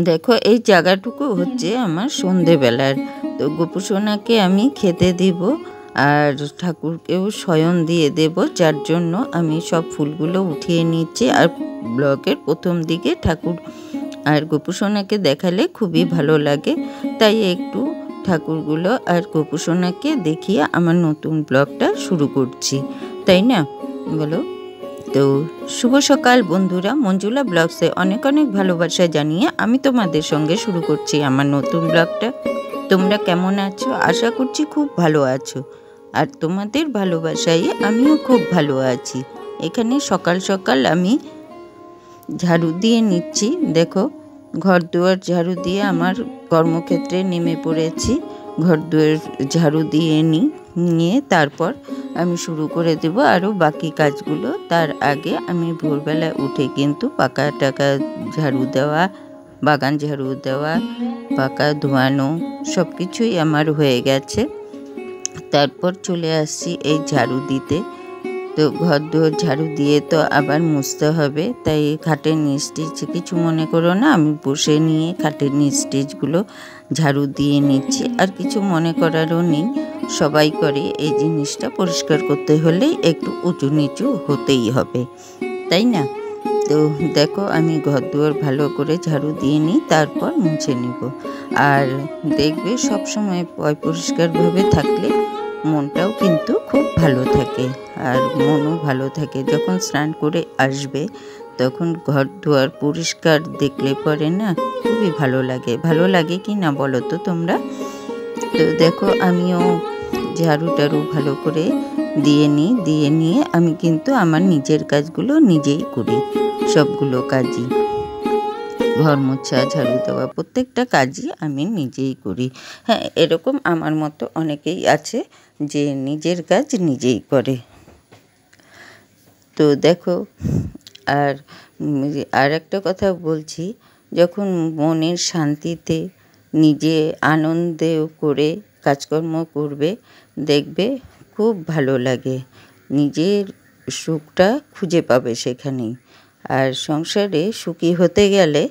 দেখো এই জায়গাটুকু হচ্ছে আমার সন্ধেবেলার। তো গোপুসোনাকে আমি খেতে দিব আর ঠাকুরকেও শয়ন দিয়ে দেব, যার জন্য আমি সব ফুলগুলো উঠিয়ে নিচ্ছি। আর ব্লগের প্রথম দিকে ঠাকুর আর গোপুসোনাকে দেখালে খুবই ভালো লাগে, তাই একটু ঠাকুরগুলো আর গোপুসোনাকে দেখিয়ে আমার নতুন ব্লগটা শুরু করছি, তাই না বলো? তো শুভ সকাল বন্ধুরা, মঞ্জুলা ব্লগসে অনেক অনেক ভালোবাসা জানিয়ে আমি তোমাদের সঙ্গে শুরু করছি আমার নতুন ব্লগটা। তোমরা কেমন আছো? আশা করছি খুব ভালো আছো, আর তোমাদের ভালোবাসায় আমিও খুব ভালো আছি। এখানে সকাল সকাল আমি ঝাড়ু দিয়ে নিচ্ছি। দেখো, ঘর দুয়ার ঝাড়ু দিয়ে আমার কর্মক্ষেত্রে নেমে পড়েছি। ঘর দুয়ার ঝাড়ু দিয়ে নিয়ে তারপর আমি শুরু করে দেব আরও বাকি কাজগুলো। তার আগে আমি ভোরবেলা উঠে কিন্তু পাকা টাকা ঝাড়ু দেওয়া, বাগান ঝাড়ু দেওয়া, পাকা ধোয়ানো সব কিছুই আমার হয়ে গেছে। তারপর চলে আসছি এই ঝাড়ু দিতে। তো ঘর দুয়ার ঝাড়ু দিয়ে তো আবার মুছতে হবে, তাই খাটের নিচ টিচ কিছু মনে করো না, আমি বসে নিয়ে খাটের নিচ টিচগুলো ঝাড়ু দিয়ে নিচ্ছি। আর কিছু মনে করারও নেই, সবাই করে। এই জিনিসটা পরিষ্কার করতে হলে একটু উঁচু নিচু হতেই হবে, তাই না? তো দেখো, আমি ঘর দুয়ার ভালো করে ঝাড়ু দিয়ে নিই, তারপর মুছে নিব। আর দেখবে সবসময় পরিষ্কারভাবে থাকলে মনটাও কিন্তু খুব ভালো থাকে, আর মনও ভালো থাকে। যখন স্নান করে আসবে তখন ঘর দুয়ার পরিষ্কার দেখলে পরে না খুবই ভালো লাগে। ভালো লাগে কি না বলো তো তোমরা? তো দেখো, আমিও ঝাড়ু টাড়ু ভালো করে দিয়ে নিয়ে আমি কিন্তু আমার নিজের কাজগুলো নিজেই করি। সবগুলো কাজই, ঘর মোছা, ঝাড়ু দেওয়া, প্রত্যেকটা কাজই আমি নিজেই করি। হ্যাঁ, এরকম আমার মতো অনেকেই আছে যে নিজের কাজ নিজেই করে। তো দেখো, আর আর একটা কথা বলছি, যখন মনের শান্তিতে নিজে আনন্দে করে কাজকর্ম করবে, দেখবে খুব ভালো লাগে। নিজের সুখটা খুঁজে পাবে সেখানেই। আর সংসারে সুখী হতে গেলে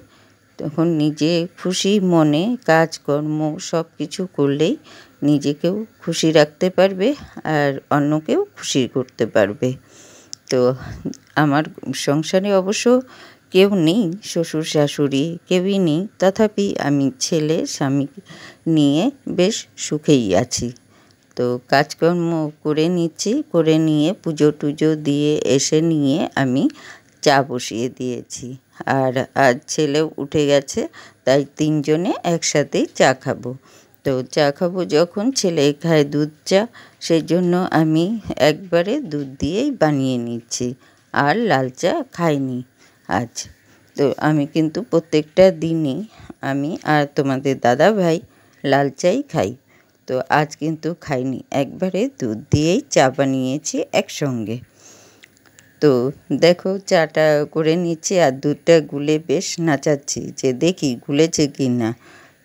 তখন নিজে খুশি মনে কাজকর্ম সব কিছু করলেই নিজেকেও খুশি রাখতে পারবে আর অন্যকেও খুশি করতে পারবে। তো আমার সংসারে অবশ্য কেউ নেই, শ্বশুর শাশুড়ি কেউই নেই, তথাপি আমি ছেলে স্বামী নিয়ে বেশ সুখেই আছি। তো কাজকর্ম করে নিচ্ছি, করে নিয়ে পুজো টুজো দিয়ে এসে নিয়ে আমি চা বসিয়ে দিয়েছি। আর আজ ছেলেও উঠে গেছে, তাই তিনজনে একসাথেই চা খাবো। তো চা খাবো যখন, ছেলে খায় দুধ চা, সেই জন্য আমি একবারে দুধ দিয়েই বানিয়ে নিচ্ছি, আর লাল চা খাইনি আজ। তো আমি কিন্তু প্রত্যেকটা দিনই আমি আর তোমাদের দাদা ভাই লাল চাই খাই, তো আজ কিন্তু খাইনি, একবারে দুধ দিয়েই চা বানিয়েছি একসঙ্গে। তো দেখো, চাটা করে নিচ্ছি আর দুধটা গুলে বেশ নাচাচ্ছি যে দেখি গুলেছে কি না।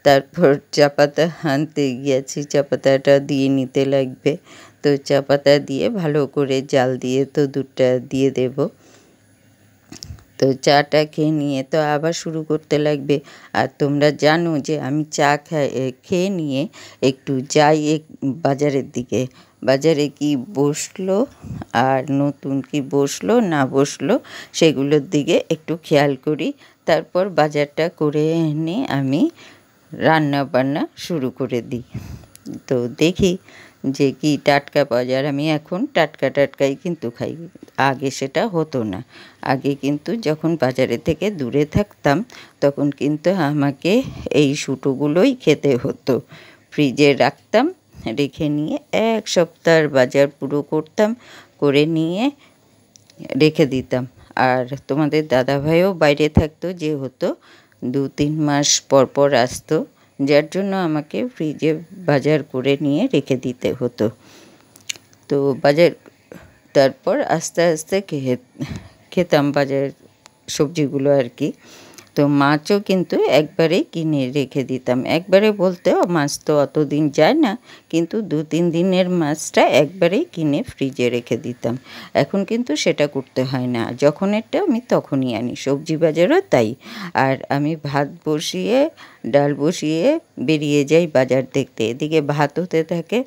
তারপর চা পাতা আনতে গিয়েছি, চা পাতাটা দিয়ে নিতে লাগবে। তো চা পাতা দিয়ে ভালো করে জাল দিয়ে তো দুধটা দিয়ে দেব। তো চাটা খেয়ে নিয়ে তো আবার শুরু করতে লাগবে। আর তোমরা জানো যে আমি চা খেয়ে নিয়ে একটু যাই বাজারের দিকে। বাজারে কি বসলো আর নতুন কি বসলো না বসলো সেগুলোর দিকে একটু খেয়াল করি। তারপর বাজারটা করে এনে আমি রান্না বান্না শুরু করে দিই। তো দেখি যে কি টাটকা পাওয়া যায়। আর আমি এখন টাটকাই কিন্তু খাই, আগে সেটা হতো না। আগে কিন্তু যখন বাজারে থেকে দূরে থাকতাম তখন কিন্তু আমাকে এই শুটোগুলোই খেতে হতো। ফ্রিজে রাখতাম, রেখে নিয়ে এক সপ্তাহের বাজার পুরো করতাম, করে নিয়ে রেখে দিতাম। আর তোমাদের দাদাভাইও বাইরে থাকতো, যেহেতু 2-3 মাস পর পর আসতো, যার জন্য আমাকে ফ্রিজে বাজার করে নিয়ে রেখে দিতে হতো। তো বাজার তারপর আস্তে আস্তে খেতাম বাজার সবজিগুলো আর কি। তো মাছও কিন্তু একবারেই কিনে রেখে দিতাম। একবারে বলতেও মাছ তো অতদিন যায় না, কিন্তু 2-3 দিনের মাছটা একবারেই কিনে ফ্রিজে রেখে দিতাম। এখন কিন্তু সেটা করতে হয় না, যখনেরটা আমি তখনই আনি। সবজি বাজারও তাই। আর আমি ভাত বসিয়ে ডাল বসিয়ে বেরিয়ে যাই বাজার দেখতে, এদিকে ভাত হতে থাকে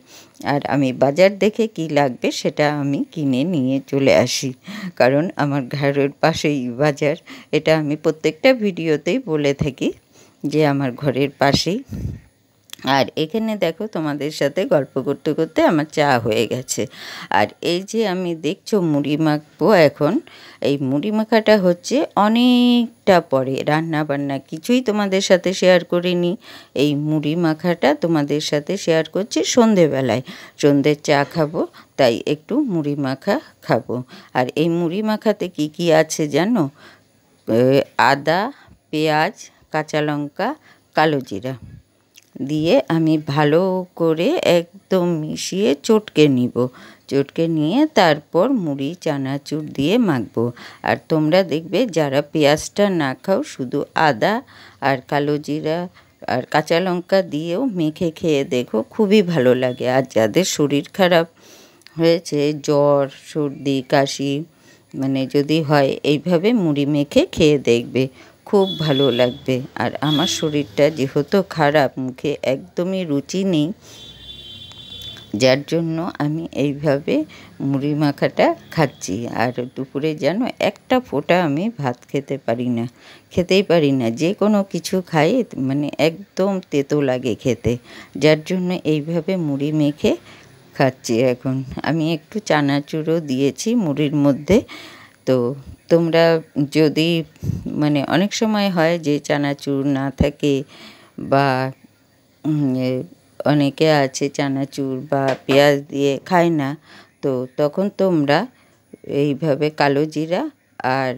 আর আমি বাজার দেখে কি লাগবে সেটা আমি কিনে নিয়ে চলে আসি, কারণ আমার ঘরের পাশেই বাজার। এটা আমি প্রত্যেকটা ভিডিওতেই বলে থাকি যে আমার ঘরের পাশেই। আর এখানে দেখো তোমাদের সাথে গল্প করতে করতে আমার চা হয়ে গেছে। আর এই যে আমি দেখছো মুড়ি মাখবো এখন, এই মুড়ি মাখাটা হচ্ছে অনেকটা পরে, রান্না বান্না কিছুই তোমাদের সাথে শেয়ার করিনি। এই মুড়ি মাখাটা তোমাদের সাথে শেয়ার করছি সন্ধেবেলায়, সন্ধ্যের চা খাবো তাই একটু মুড়ি মাখা খাবো। আর এই মুড়ি মাখাতে কি কি আছে জানো? আদা, পেঁয়াজ, কাঁচা লঙ্কা, কালো জিরা দিয়ে আমি ভালো করে একদম মিশিয়ে চটকে নিব। চটকে নিয়ে তারপর মুড়ি চানাচুর দিয়ে মাখবো। আর তোমরা দেখবে যারা পেঁয়াজটা না খাও শুধু আদা আর কালো জিরা আর কাঁচা লঙ্কা দিয়েও মেখে খেয়ে দেখো, খুবই ভালো লাগে। আর যাদের শরীর খারাপ হয়েছে, জ্বর সর্দি কাশি মানে যদি হয়, এইভাবে মুড়ি মেখে খেয়ে দেখবে, খুব ভালো লাগবে। আর আমার শরীরটা যেহেতু খারাপ, মুখে একদমই রুচি নেই, যার জন্য আমি এইভাবে মুড়ি মাখাটা খাচ্ছি। আর দুপুরে যেন একটা ফোঁটা আমি ভাত খেতেই পারি না, যে কোনো কিছু খাই মানে একদম তেতো লাগে খেতে, যার জন্য এইভাবে মুড়ি মেখে খাচ্ছি। এখন আমি একটু চানাচুরও দিয়েছি মুড়ির মধ্যে। তো তোমরা যদি মানে অনেক সময় হয় যে চানাচুর না থাকে বা অনেকে আছে চানাচুর বা পেঁয়াজ দিয়ে খায় না, তো তখন তোমরা এইভাবে কালো জিরা আর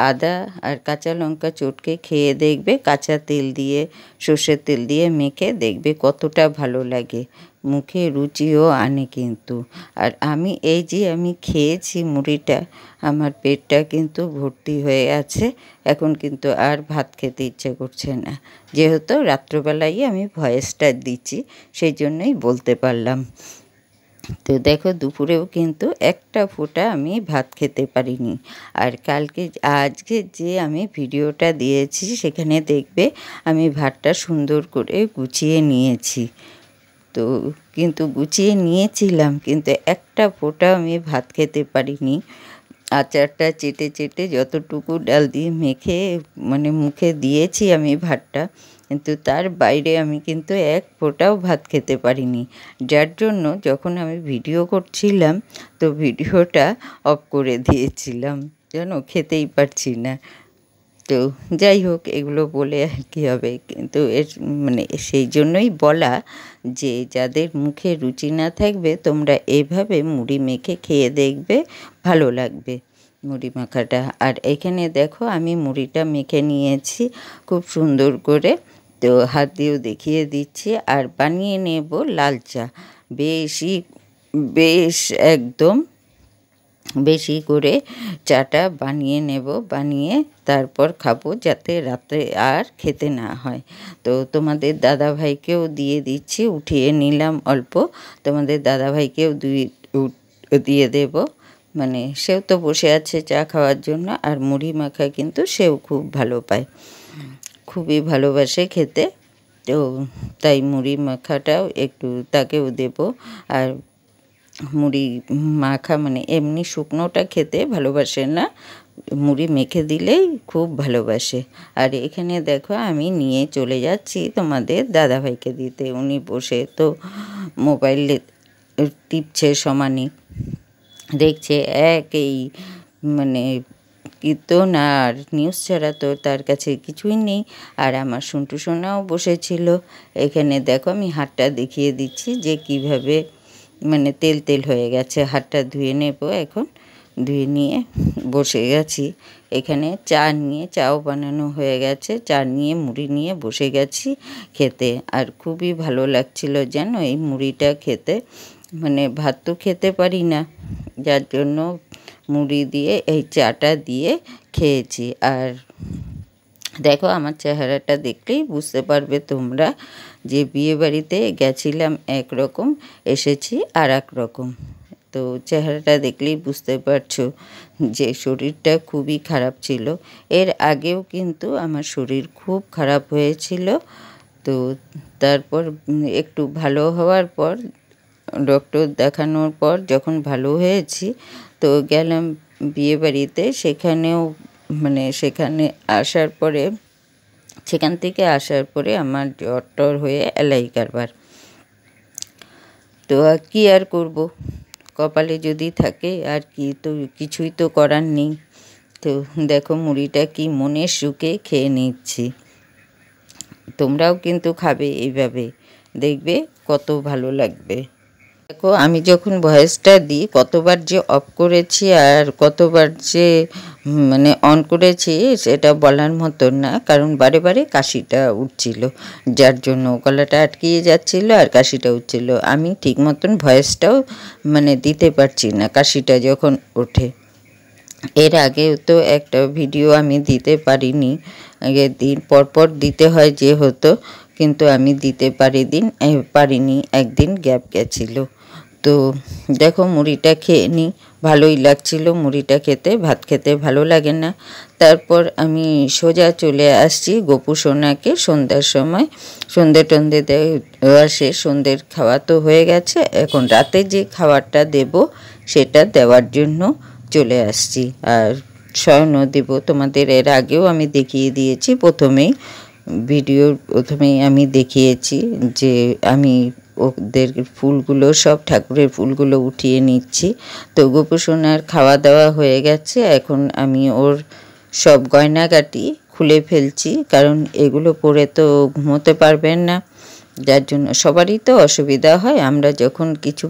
আদা আর কাঁচা লঙ্কা চটকে খেয়ে দেখবে, কাঁচা তেল দিয়ে সর্ষের তেল দিয়ে মেখে দেখবে কতটা ভালো লাগে, মুখে রুচিও আনে কিন্তু। আর আমি এই যে আমি খেয়েছি মুড়িটা, আমার পেটটা কিন্তু ভর্তি হয়ে আছে, এখন কিন্তু আর ভাত খেতে ইচ্ছে করছে না। যেহেতু রাত্রবেলায় আমি ভয়েসটা দিচ্ছি সেই জন্যই বলতে পারলাম। তো দেখো দুপুরেও কিন্তু একটা ফোঁটা আমি ভাত খেতে পারিনি। আর আজকে যে আমি ভিডিওটা দিয়েছি সেখানে দেখবে আমি ভাতটা সুন্দর করে গুছিয়ে নিয়েছি। তো কিন্তু গুছিয়ে নিয়েছিলাম, কিন্তু একটা ফোঁটা আমি ভাত খেতে পারিনি। আচারটা চেটে চেটে যতটুকু ডাল দিয়ে মেখে মানে মুখে দিয়েছি আমি ভাতটা, কিন্তু তার বাইরে আমি কিন্তু এক ফোঁটাও ভাত খেতে পারিনি। যার জন্য যখন আমি ভিডিও করছিলাম তো ভিডিওটা অফ করে দিয়েছিলাম, জানো, খেতেই পারছি না। তো যাই হোক, এগুলো বলে আর কী হবে, কিন্তু মানে সেই জন্যই বলা যে যাদের মুখে রুচি না থাকবে তোমরা এইভাবে মুড়ি মেখে খেয়ে দেখবে, ভালো লাগবে মুড়ি মাখাটা। আর এখানে দেখো আমি মুড়িটা মেখে নিয়েছি খুব সুন্দর করে, তো হাত দিয়েও দেখিয়ে দিচ্ছি। আর বানিয়ে নেব লাল চা, বেশ একদম বেশি করে চাটা বানিয়ে নেব, বানিয়ে তারপর খাবো, যাতে রাত্রে আর খেতে না হয়। তো তোমাদের দাদাভাইকেও দিয়ে দিচ্ছি, উঠিয়ে নিলাম অল্প, তোমাদের দাদাভাইকেও দিয়ে দেব, মানে সেও তো বসে আছে চা খাওয়ার জন্য। আর মুড়ি মাখা কিন্তু সেও খুব ভালো পায়, খুবই ভালোবাসে খেতে, তো তাই মুড়ি মাখাটাও একটু তাকেও দেব। আর মুড়ি মাখা মানে এমনি শুকনোটা খেতে ভালোবাসে না, মুড়ি মেখে দিলেই খুব ভালোবাসে। আর এখানে দেখো আমি নিয়ে চলে যাচ্ছি তোমাদের দাদাভাইকে দিতে, উনি বসে তো মোবাইলে টিপছে সমানে, দেখছে এই মানে কীর্তন আর নিউজ ছাড়া তো তার কাছে কিছুই নেই। আর আমার সন্টু সোনাও বসেছিল। এখানে দেখো আমি হাতটা দেখিয়ে দিচ্ছি যে কিভাবে মানে তেল হয়ে গেছে, হাতটা ধুয়ে নেব এখন, ধুয়ে নিয়ে বসে গেছি এখানে চাও বানানো হয়ে গেছে, চা নিয়ে মুড়ি নিয়ে বসে গেছি খেতে। আর খুবই ভালো লাগছিল যেন এই মুড়িটা খেতে, মানে ভাত তো খেতে পারি না, যার জন্য মুড়ি দিয়ে এই চাটা দিয়ে খেয়েছি। আর দেখো আমার চেহারাটা দেখলেই বুঝতে পারবে তোমরা যে বিয়েবাড়িতে গেছিলাম একরকম, এসেছি আর এক রকম। তো চেহারাটা দেখলেই বুঝতে পারছো যে শরীরটা খুবই খারাপ ছিল। এর আগেও কিন্তু আমার শরীর খুব খারাপ হয়েছিল। তো তারপর একটু ভালো হওয়ার পর, ডক্টর দেখানোর পর যখন ভালো হয়েছি, তো গেলাম বিয়েবাড়িতে। সেখানেও সেখানে আসার পরে, সেখান থেকে আসার পরে আমার জ্বর হয়ে এলাই কারবার। তো কী আর করব, কপালে যদি থাকে আর কি, তো কিছুই তো করার নেই। তো দেখো মুড়িটা কি মনের সুখে খেয়ে নিচ্ছি। তোমরাও কিন্তু খাবে এইভাবে, দেখবে কত ভালো লাগবে। দেখো আমি যখন ভয়েসটা দিই কতবার যে অফ করেছি আর কতবার যে অন করেছি সেটা বলার মতো না, কারণ বারে বারে কাশিটা উঠছিল, যার জন্য গলাটা আটকিয়ে যাচ্ছিল আর কাশিটা উঠছিল। আমি ঠিক মতন ভয়েসটাও দিতে পারছি না কাশিটা যখন ওঠে। এর আগেও তো একটা ভিডিও আমি দিতে পারিনি, দিন পরপর দিতে হয় যেহেতু, কিন্তু আমি দিতে পারিনি, একদিন গ্যাপ গেছিলো। তো দেখো মুড়িটা খেয়ে নিই, ভালোই লাগছিল মুড়িটা খেতে, ভাত খেতে ভালো লাগে না। তারপর আমি সোজা চলে আসছি গোপু সোনাকে সন্ধ্যার সময়, সন্ধে টন্ধে দেওয়া শেষ, সন্ধ্যের খাওয়া তো হয়ে গেছে, এখন রাতে যে খাবারটা দেব সেটা দেওয়ার জন্য চলে আসছি। আর শয়নও দেব, তোমাদের এর আগেও আমি দেখিয়ে দিয়েছি, প্রথমেই আমি দেখিয়েছি যে আমি ওদের ফুলগুলো, সব ঠাকুরের ফুলগুলো উঠিয়ে নিচ্ছি। তো গোপু সোনার খাওয়া দাওয়া হয়ে গেছে, এখন আমি ওর সব গয়নাগাটি খুলে ফেলছি, কারণ এগুলো পরে তো ঘুমোতে পারবেন না, যার জন্য সবারই তো অসুবিধা হয়। আমরা যখন কিছু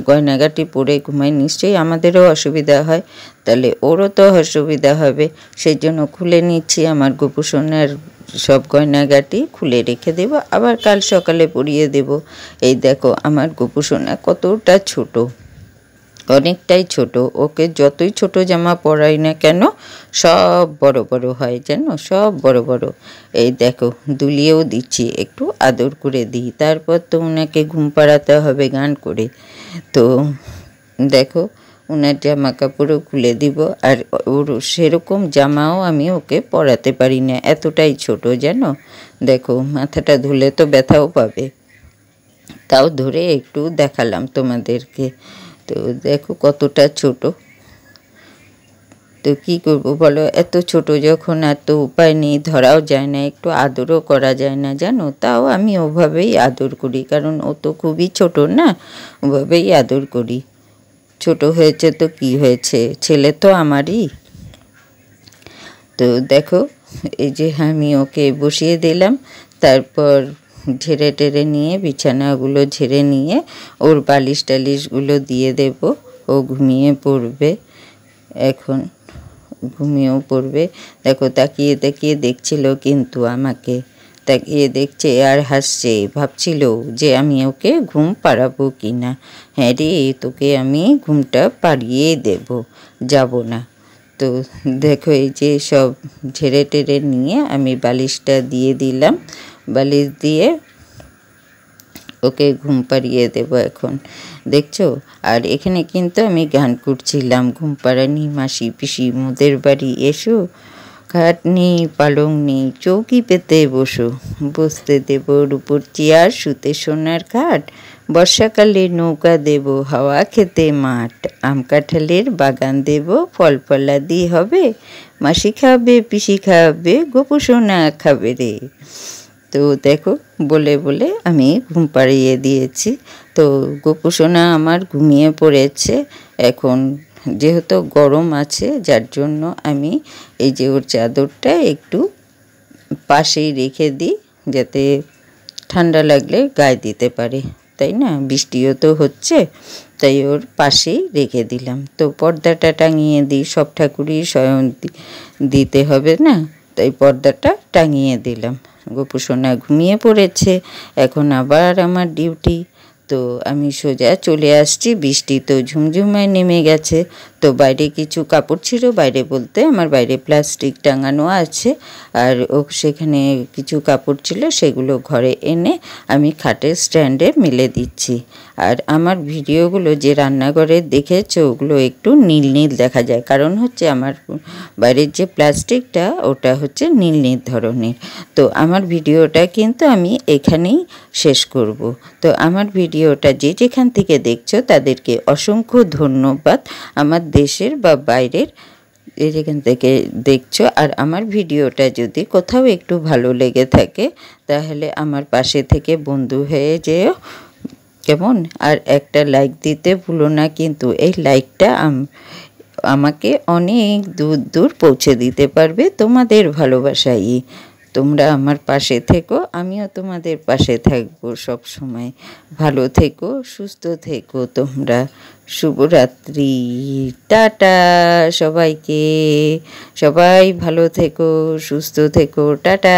গয়নাগাটি পরে ঘুমাই, নিশ্চয়ই আমাদেরও অসুবিধা হয়, তাহলে ওরও তো অসুবিধা হবে, সেই জন্য খুলে নিচ্ছি। আমার গোপু সোনার সব গয়নাগাটি খুলে রেখে দেব, আবার কাল সকালে পরিয়ে দেব। এই দেখো আমার গোপু সোনা কতটা ছোট, অনেকটাই ছোট। ওকে যতই ছোট জামা পরাই না কেন সব বড় বড় হয়, জানো, সব বড় বড়। এই দেখো দুলিয়েও দিচ্ছি, একটু আদর করে দিই, তারপর তো ওনাকে ঘুম পাড়াতে হবে গান করে। তো দেখো ওনার জামা কাপড়ও খুলে দিব, আর ওর সেরকম জামাও আমি ওকে পরাতে পারি না, এতটাই ছোট জানো। দেখো মাথাটা ধুলে তো ব্যথাও পাবে, তাও ধরে একটু দেখালাম তোমাদেরকে। তো দেখো কতটা ছোট। তো কী করবো বলো, এত ছোট যখন, আর তো উপায় নেই, ধরাও যায় না, একটু আদরও করা যায় না জানো। তাও আমি ওভাবেই আদর করি, কারণ ও তো খুবই ছোট না, ওভাবেই আদর করি। ছোট হয়েছে তো কি হয়েছে, ছেলে তো আমারই। তো দেখো এই যে আমি ওকে বসিয়ে দিলাম, তারপর ঝেড়ে টেরে নিয়ে বিছানাগুলো ঝেড়ে নিয়ে ওর বালিশ টালিশগুলো দিয়ে দেব, ও ঘুমিয়ে পড়বে, এখন ঘুমিয়েও পড়বে। দেখো তাকিয়ে তাকিয়ে দেখছিল, কিন্তু আমাকে তাকিয়ে দেখছে আর হাসছে, ভাবছিল যে আমি ওকে ঘুম পাড়াবো কি না। হ্যাঁ রে, তোকে আমি ঘুমটা পাড়িয়ে দেব, যাব না। তো দেখো এই যে সব ঝেড়ে টেরে নিয়ে আমি বালিশটা দিয়ে দিলাম, বালিশ দিয়ে ওকে ঘুম পাড়িয়ে দেবো এখন, দেখছো। আর এখানে কিন্তু আমি গান করছিলাম, ঘুম পাড়ানি মাসি পিসি মোদের বাড়ি এসো, খাট নেই পালং নেই চৌকি পেতে বসো, বসতে দেব রূপোর চেয়ার, শুতে সোনার খাট, বর্ষাকালে নৌকা দেব, হাওয়া খেতে মাঠ, আম কাঁঠালের বাগান দেব, ফল ফলাদি হবে, মাসি খাবে পিসি খাবে, গোপু সোনা খাবে রে। তো দেখো বলে বলে আমি ঘুম পাড়িয়ে দিয়েছি। তো গোপু সোনা আমার ঘুমিয়ে পড়েছে। এখন যেহেতু গরম আছে, যার জন্য আমি এই যে ওর চাদরটা একটু পাশেই রেখে দিই, যাতে ঠান্ডা লাগলে গায়ে দিতে পারে, তাই না, বৃষ্টিও তো হচ্ছে, তাই ওর পাশেই রেখে দিলাম। তো পর্দাটা টাঙিয়ে দিই, সব ঠাকুরই স্বয়ং দিতে হবে না, তাই পর্দাটা টাঙিয়ে দিলাম। গোপু সোনা ঘুমিয়ে পড়েছে, এখন আবার আমার ডিউটি। তো আমি সোজা চলে আসছি, বৃষ্টি তো ঝুমঝুমায় নেমে গেছে। তো বাইরে কিছু কাপড় ছিল, বাইরে বলতে আমার বাইরে প্লাস্টিক টাঙানো আছে, আর সেখানে কিছু কাপড় ছিল, সেগুলো ঘরে এনে আমি খাটের স্ট্যান্ডে মেলে দিচ্ছি। আর আমার ভিডিওগুলো যে রান্নাঘরে দেখেছো ওগুলো একটু নীল নীল দেখা যায়, কারণ হচ্ছে আমার বাইরের যে প্লাস্টিকটা ওটা হচ্ছে নীল নীল ধরনের। তো আমার ভিডিওটা কিন্তু আমি এখানেই শেষ করব। তো আমার ভিডিওটা যে যেখান থেকে দেখছো তাদেরকে অসংখ্য ধন্যবাদ, আমার দেশের বা বাইরের যেখান থেকে দেখছো। আর আমার ভিডিওটা যদি কোথাও একটু ভালো লেগে থাকে তাহলে আমার পাশে থেকে বন্ধু হয়ে যেও, কেমন? আর একটা লাইক দিতে ভুলো না কিন্তু, এই লাইকটা আমাকে অনেক দূর দূর পৌঁছে দিতে পারবে তোমাদের ভালোবাসাই। তোমরা আমার পাশে থেকো, আমিও তোমাদের পাশে থাকবো সব সময়। ভালো থেকো, সুস্থ থেকো তোমরা। শুভরাত্রি, টাটা সবাইকে। সবাই ভালো থেকো, সুস্থ থেকো, টাটা।